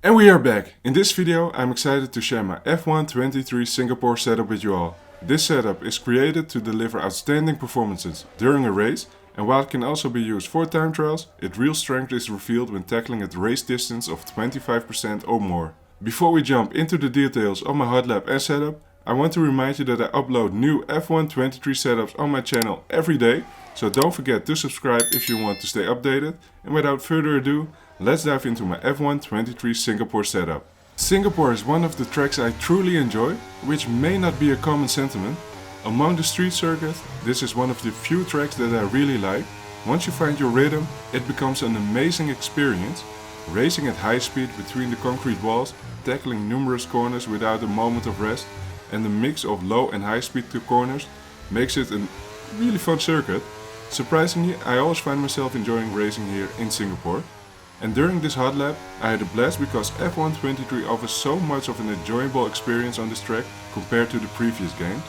And we are back. In this video I'm excited to share my F123 Singapore setup with you all. This setup is created to deliver outstanding performances during a race, and while it can also be used for time trials, its real strength is revealed when tackling at race distance of 25% or more. Before we jump into the details of my Hotlap and setup, I want to remind you that I upload new F123 setups on my channel every day, so don't forget to subscribe if you want to stay updated. And without further ado, let's dive into my F123 Singapore setup. Singapore is one of the tracks I truly enjoy, which may not be a common sentiment. Among the street circuit, this is one of the few tracks that I really like. Once you find your rhythm, it becomes an amazing experience. Racing at high speed between the concrete walls, tackling numerous corners without a moment of rest, and the mix of low and high speed to corners makes it a really fun circuit. Surprisingly, I always find myself enjoying racing here in Singapore. And during this hot lap, I had a blast because F123 offers so much of an enjoyable experience on this track compared to the previous game.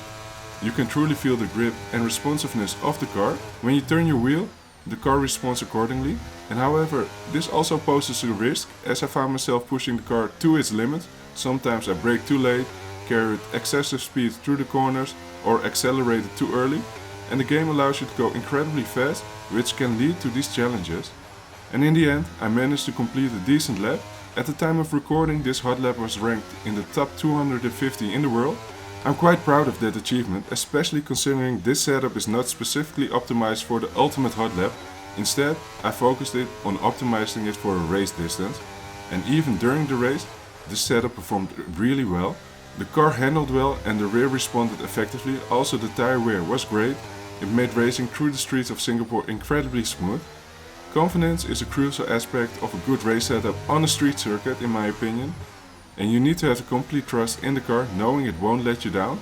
You can truly feel the grip and responsiveness of the car. When you turn your wheel, the car responds accordingly. And however, this also poses a risk, as I found myself pushing the car to its limits. Sometimes I brake too late, carried excessive speed through the corners, or accelerated too early. And the game allows you to go incredibly fast, which can lead to these challenges. And in the end, I managed to complete a decent lap. At the time of recording, this hot lap was ranked in the top 250 in the world. I'm quite proud of that achievement, especially considering this setup is not specifically optimized for the ultimate hot lap. Instead, I focused it on optimizing it for a race distance. And even during the race, this setup performed really well. The car handled well and the rear responded effectively. Also, the tire wear was great. It made racing through the streets of Singapore incredibly smooth. Confidence is a crucial aspect of a good race setup on a street circuit, in my opinion. And you need to have complete trust in the car, knowing it won't let you down.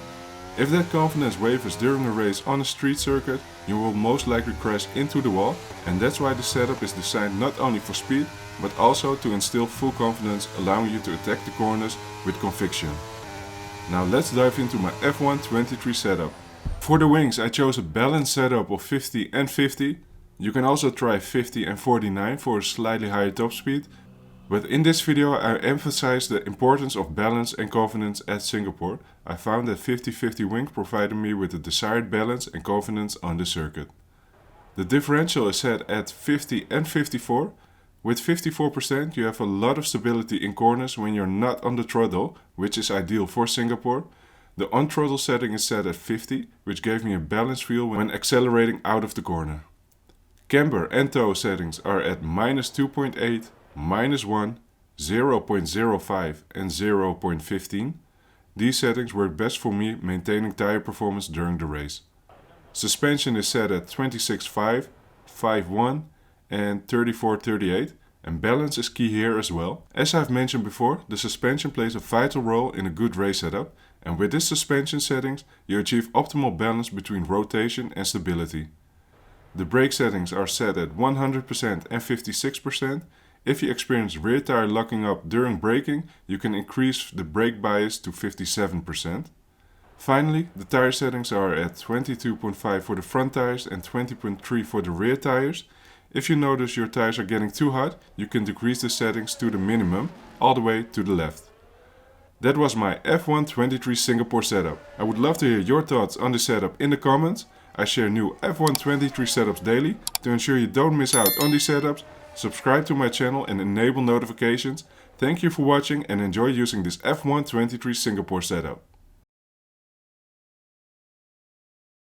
If that confidence wavers during a race on a street circuit, you will most likely crash into the wall. And that's why the setup is designed not only for speed, but also to instill full confidence, allowing you to attack the corners with conviction. Now let's dive into my F123 setup. For the wings, I chose a balanced setup of 50 and 50. You can also try 50 and 49 for a slightly higher top speed. But in this video I emphasize the importance of balance and confidence at Singapore. I found that 50-50 wing provided me with the desired balance and confidence on the circuit. The differential is set at 50 and 54. With 54% you have a lot of stability in corners when you're not on the throttle, which is ideal for Singapore. The on-throttle setting is set at 50, which gave me a balanced feel when accelerating out of the corner. Camber and toe settings are at -2.8, -1, 0.05 and 0.15. These settings work best for me maintaining tire performance during the race. Suspension is set at 26.5, 5.1 and 34.38, and balance is key here as well. As I've mentioned before, the suspension plays a vital role in a good race setup, and with this suspension settings you achieve optimal balance between rotation and stability. The brake settings are set at 100% and 56%. If you experience rear tire locking up during braking, you can increase the brake bias to 57%. Finally, the tire settings are at 22.5 for the front tires and 20.3 for the rear tires. If you notice your tires are getting too hot, you can decrease the settings to the minimum, all the way to the left. That was my F123 Singapore setup. I would love to hear your thoughts on the setup in the comments. I share new F123 setups daily. To ensure you don't miss out on these setups, subscribe to my channel and enable notifications. Thank you for watching and enjoy using this F123 Singapore setup.